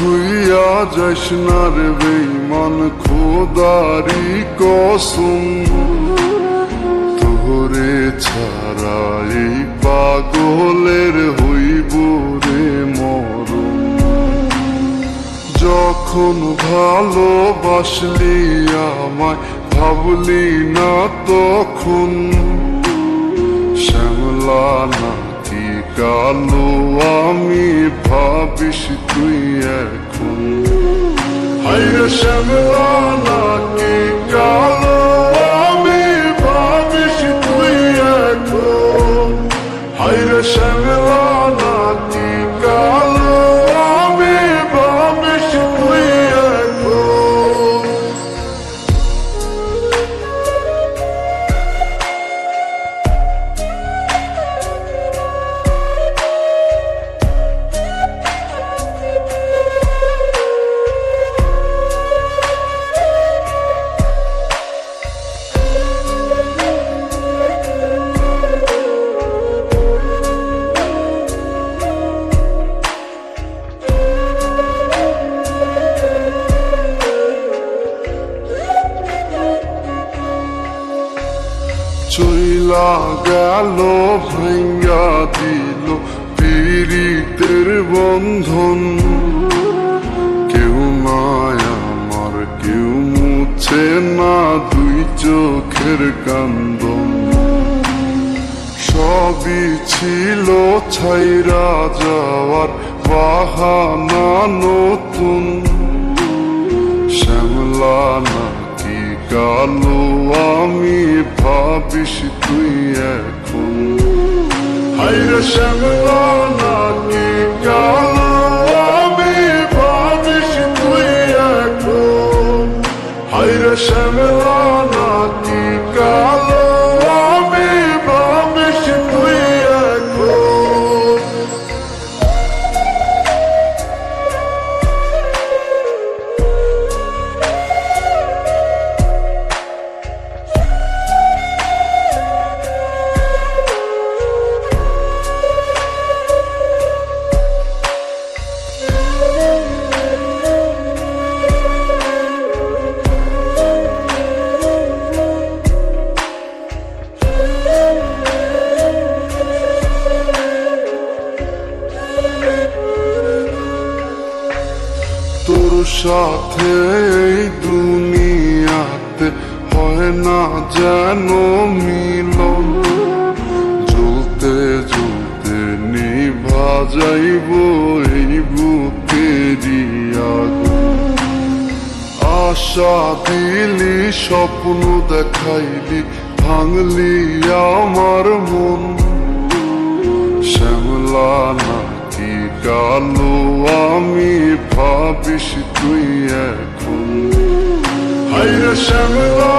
ছুইয়া যাস না রে বেঈমান খোদারি কসম, তোরে ছাড়া এই পাগলের হইব রে মরণ। যখন ভালোবাসলি আমায় ভাবলি না তখন, শ্যামলা নাকি কালো আমি ভাবিস তুই এখন। হায়রে শ্যামলা নাকি কালো আমি ভাবিস তুই এখন। হায়রে শ্যামলা নাকি কালো আমি ভাবিস তুই এখন। চইলা গেল ভাঙ্গা দিল পীড়িতের বন্ধন, কেউ নাই আমার কেউ মুছে না দুই চোখের কান্দন। সবই ছিল ছাইরা যাওয়ার বাহানা নতুন, শ্যামলা নাকি কালো আমি ভাবিস তুই এখন। হায়রে শ্যামলা নাকি কালো আমি ভাবিস তুই এখন। হায়রে শ্যামলা নাকি কালো আমি ভাবিস তুই এখন। তোর সাথে এই দুনিয়াতে হয় না যেন মিলন, জ্বলতে জ্বলতে নিভা যাইব এই বুকেরই আগুন। আশা দিলি স্বপ্ন দেখাইলি ভাঙলি আমার মন, শ্যামলা নাকি কালো আমি ভাবিস তুই এখন। হায়রে শ্যামলা